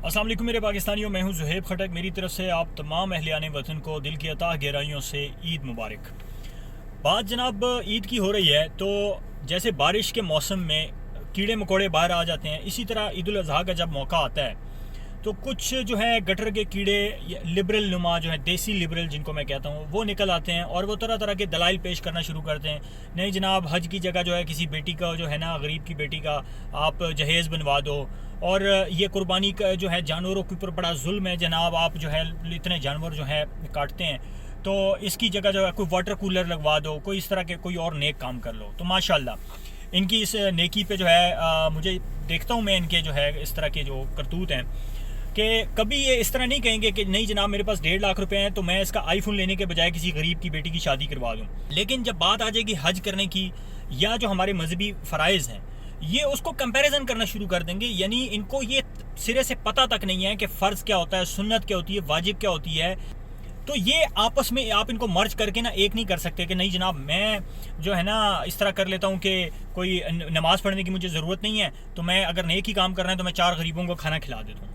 السلام علیکم میرے پاکستانیوں، میں ہوں زہیب خٹک۔ میری طرف سے آپ تمام اہلیان وطن کو دل کی اتاہ گہرائیوں سے عید مبارک۔ بات جناب عید کی ہو رہی ہے تو جیسے بارش کے موسم میں کیڑے مکوڑے باہر آ جاتے ہیں، اسی طرح عید الاضحیٰ کا جب موقع آتا ہے تو کچھ جو ہے گٹر کے کیڑے لبرل نما جو ہے دیسی لبرل جن کو میں کہتا ہوں، وہ نکل آتے ہیں اور وہ طرح طرح کے دلائل پیش کرنا شروع کرتے ہیں۔ نہیں جناب، حج کی جگہ جو ہے کسی بیٹی کا جو ہے نا، غریب کی بیٹی کا آپ جہیز بنوا دو، اور یہ قربانی کا جو ہے جانوروں کے اوپر بڑا ظلم ہے جناب، آپ جو ہے اتنے جانور جو ہے کاٹتے ہیں، تو اس کی جگہ جو ہے کوئی واٹر کولر لگوا دو، کوئی اس طرح کے کوئی اور نیک کام کر لو۔ تو ماشاءاللہ ان کی اس نیکی پہ جو ہے مجھے دیکھتا ہوں میں ان کے جو ہے اس طرح کے جو کرتوت ہیں کہ کبھی یہ اس طرح نہیں کہیں گے کہ نہیں جناب میرے پاس 1.5 لاکھ روپے ہیں تو میں اس کا آئی فون لینے کے بجائے کسی غریب کی بیٹی کی شادی کروا دوں۔ لیکن جب بات آ جائے گی حج کرنے کی یا جو ہمارے مذہبی فرائض ہیں، یہ اس کو کمپیریزن کرنا شروع کر دیں گے، یعنی ان کو یہ سرے سے پتہ تک نہیں ہے کہ فرض کیا ہوتا ہے، سنت کیا ہوتی ہے، واجب کیا ہوتی ہے۔ تو یہ آپس میں آپ ان کو مرج کر کے نا ایک نہیں کر سکتے کہ نہیں جناب میں جو ہے نا اس طرح کر لیتا ہوں کہ کوئی نماز پڑھنے کی مجھے ضرورت نہیں ہے، تو میں اگر نیک ہی کام کرنا ہے تو میں 4 غریبوں کو کھانا کھلا دیتا ہوں۔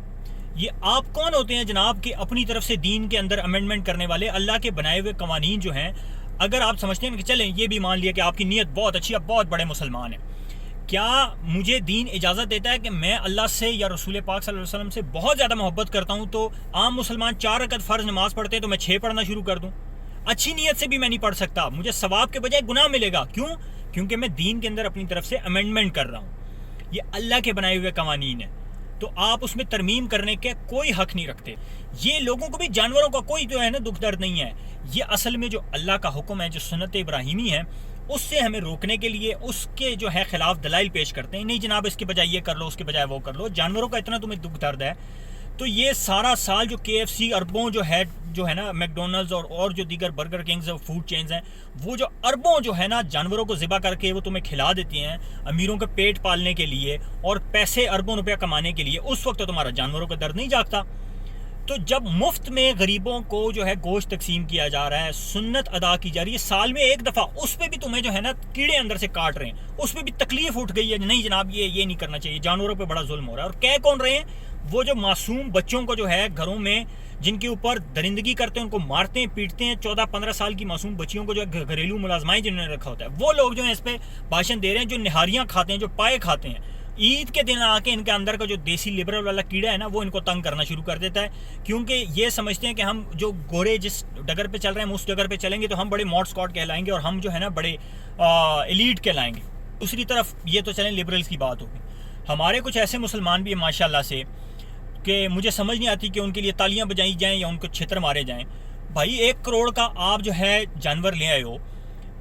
یہ آپ کون ہوتے ہیں جناب کہ اپنی طرف سے دین کے اندر امینڈمنٹ کرنے والے؟ اللہ کے بنائے ہوئے قوانین جو ہیں، اگر آپ سمجھتے ہیں کہ چلیں یہ بھی مان لیا کہ آپ کی نیت بہت اچھی ہے، بہت بڑے مسلمان ہیں، کیا مجھے دین اجازت دیتا ہے کہ میں اللہ سے یا رسول پاک صلی اللہ علیہ وسلم سے بہت زیادہ محبت کرتا ہوں تو عام مسلمان 4 رکعت فرض نماز پڑھتے ہیں تو میں 6 پڑھنا شروع کر دوں؟ اچھی نیت سے بھی میں نہیں پڑھ سکتا، مجھے ثواب کے بجائے گناہ ملے گا۔ کیوں؟ کیونکہ میں دین کے اندر اپنی طرف سے امینڈمنٹ کر رہا ہوں۔ یہ اللہ کے بنائے ہوئے قوانین ہیں، تو آپ اس میں ترمیم کرنے کے کوئی حق نہیں رکھتے۔ یہ لوگوں کو بھی، جانوروں کا کوئی جو ہے نا دکھ درد نہیں ہے۔ یہ اصل میں جو اللہ کا حکم ہے، جو سنت ابراہیمی ہے، اس سے ہمیں روکنے کے لیے اس کے جو ہے خلاف دلائل پیش کرتے ہیں۔ نہیں جناب اس کے بجائے یہ کر لو، اس کے بجائے وہ کر لو۔ جانوروں کا اتنا تمہیں دکھ درد ہے تو یہ سارا سال جو KFC اربوں جو ہے نا، میک ڈونلڈز اور جو دیگر برگر کنگز اور فوڈ چینز ہیں، وہ جو اربوں جو ہے نا جانوروں کو ذبح کر کے وہ تمہیں کھلا دیتی ہیں امیروں کا پیٹ پالنے کے لیے اور پیسے اربوں روپیہ کمانے کے لیے، اس وقت تو تمہارا جانوروں کا درد نہیں جاگتا۔ تو جب مفت میں غریبوں کو جو ہے گوشت تقسیم کیا جا رہا ہے، سنت ادا کی جا رہی ہے سال میں ایک دفعہ، اس پہ بھی تمہیں جو ہے نا کیڑے اندر سے کاٹ رہے ہیں، اس پہ بھی تکلیف اٹھ گئی ہے، نہیں جناب یہ نہیں کرنا چاہیے، جانوروں پہ بڑا ظلم ہو رہا ہے۔ اور کہہ کون رہے ہیں؟ وہ جو معصوم بچوں کو جو ہے گھروں میں جن کے اوپر درندگی کرتے ہیں، ان کو مارتے ہیں، پیٹتے ہیں، 14-15 سال کی معصوم بچیوں کو جو ہے گھریلو ملازمائیں جنہوں نے رکھا ہوتا ہے، وہ لوگ جو ہیں اس پہ بھاشن دے رہے ہیں، جو نہاریاں کھاتے ہیں، جو پائے کھاتے ہیں۔ عید کے دن آ کے ان کے اندر کا جو دیسی لبرل والا کیڑا ہے نا، وہ ان کو تنگ کرنا شروع کر دیتا ہے، کیونکہ یہ سمجھتے ہیں کہ ہم جو گورے جس ڈگر پہ چل رہے ہیں ہم اس ڈگر پہ چلیں گے تو ہم بڑے ماڈ اسکواڈ کہلائیں گے اور ہم جو ہے نا بڑے ایلیٹ کہلائیں گے۔ دوسری طرف یہ تو چلیں لبرلز کی بات ہوگی، ہمارے کچھ ایسے مسلمان بھی ہیں ماشاءاللہ سے کہ مجھے سمجھ نہیں آتی کہ ان کے لیے تالیاں بجائی جائیں یا ان کو چھتر مارے جائیں۔ بھائی 1 کروڑ کا آپ جو ہے جانور لے آئے ہو،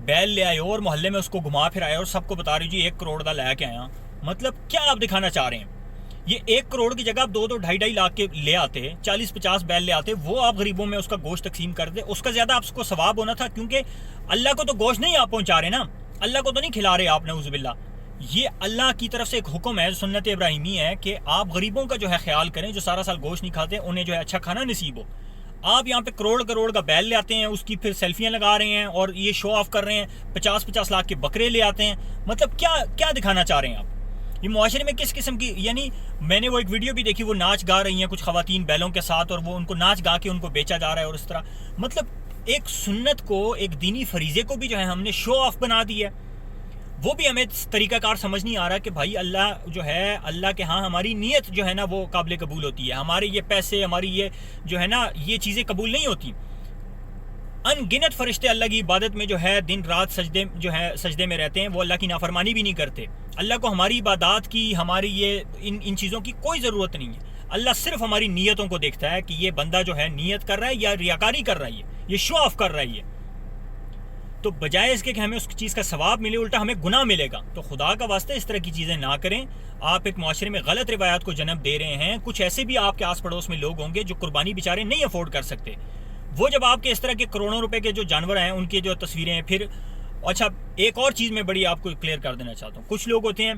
بیل لے آئے ہو اور محلے میں اس کو گھما پھر آئے اور سب کو بتا رہے ہو جی 1 کروڑ کا لے کے آیا، مطلب کیا آپ دکھانا چاہ رہے ہیں؟ یہ 1 کروڑ کی جگہ آپ 2-2.5 لاکھ کے لے آتے، 40-50 بیل لے آتے، وہ آپ غریبوں میں اس کا گوشت تقسیم کر دے، اس کا زیادہ آپ کو ثواب ہونا تھا، کیونکہ اللہ کو تو گوشت نہیں آپ پہنچا رہے نا، اللہ کو تو نہیں کھلا رہے آپ، نعوذ باللہ۔ یہ اللہ کی طرف سے ایک حکم ہے، سنت ابراہیمی ہے کہ آپ غریبوں کا جو ہے خیال کریں، جو سارا سال گوشت نہیں کھاتے، انہیں جو ہے اچھا کھانا نصیب ہو۔ آپ یہاں پہ کروڑ کا بیل لے آتے ہیں، اس کی پھر سیلفیاں لگا رہے ہیں اور یہ شو آف کر رہے ہیں، 50-50 لاکھ کے بکرے لے آتے ہیں، مطلب کیا دکھانا چاہ رہے ہیں آپ؟ یہ معاشرے میں کس قسم کی، یعنی میں نے وہ ایک ویڈیو بھی دیکھی، وہ ناچ گا رہی ہیں کچھ خواتین بیلوں کے ساتھ اور وہ ان کو ناچ گا کے ان کو بیچا جا رہا ہے، اور اس طرح مطلب ایک سنت کو، ایک دینی فریضے کو بھی جو ہے ہم نے شو آف بنا دی ہے۔ وہ بھی ہمیں طریقہ کار سمجھ نہیں آ رہا کہ بھائی اللہ جو ہے، اللہ کے ہاں ہماری نیت جو ہے نا وہ قابل قبول ہوتی ہے، ہمارے یہ پیسے، ہماری یہ جو ہے نا یہ چیزیں قبول نہیں ہوتی۔ ان گنت فرشتے اللہ کی عبادت میں جو ہے دن رات سجدے میں رہتے ہیں، وہ اللہ کی نافرمانی بھی نہیں کرتے۔ اللہ کو ہماری عبادات کی، ہماری یہ ان چیزوں کی کوئی ضرورت نہیں ہے۔ اللہ صرف ہماری نیتوں کو دیکھتا ہے کہ یہ بندہ جو ہے نیت کر رہا ہے یا ریاکاری کر رہا ہے، یہ شو آف کر رہا ہے۔ تو بجائے اس کے کہ ہمیں اس چیز کا ثواب ملے، الٹا ہمیں گناہ ملے گا۔ تو خدا کا واسطہ اس طرح کی چیزیں نہ کریں۔ آپ ایک معاشرے میں غلط روایات کو جنم دے رہے ہیں۔ کچھ ایسے بھی آپ کے آس پڑوس میں لوگ ہوں گے جو قربانی بیچارے نہیں افورڈ کر سکتے، وہ جب آپ کے اس طرح کے کروڑوں روپے کے جو جانور ہیں ان کی جو تصویریں ہیں، پھر اچھا ایک اور چیز میں بڑی آپ کو کلیئر کر دینا چاہتا ہوں، کچھ لوگ ہوتے ہیں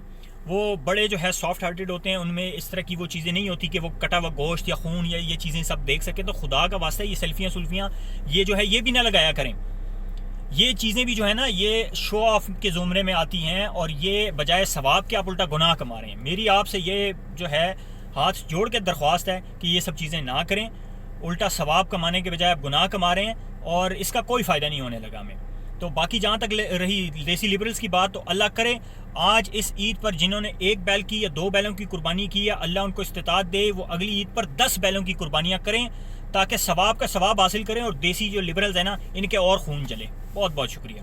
وہ بڑے جو ہے سافٹ ہارٹڈ ہوتے ہیں، ان میں اس طرح کی وہ چیزیں نہیں ہوتی کہ وہ کٹا ہوا گوشت یا خون یا یہ چیزیں سب دیکھ سکیں۔ تو خدا کا واسطہ یہ سیلفیاں یہ جو ہے یہ بھی نہ لگایا کریں۔ یہ چیزیں بھی جو ہے نا یہ شو آف کے زمرے میں آتی ہیں، اور یہ بجائے ثواب کے آپ الٹا گناہ کما رہے ہیں۔ میری آپ سے یہ جو ہے ہاتھ جوڑ کے درخواست ہے کہ یہ سب چیزیں نہ کریں، الٹا ثواب کمانے کے بجائے آپ گناہ کما رہے ہیں اور اس کا کوئی فائدہ نہیں ہونے لگا ہمیں۔ تو باقی جہاں تک رہی دیسی لبرلز کی بات، تو اللہ کرے آج اس عید پر جنہوں نے 1 بیل کی یا 2 بیلوں کی قربانی کی ہے، اللہ ان کو استطاعت دے وہ اگلی عید پر 10 بیلوں کی قربانیاں کریں تاکہ ثواب کا ثواب حاصل کریں اور دیسی جو لبرلز ہیں نا ان کے اور خون جلے۔ بہت بہت شکریہ۔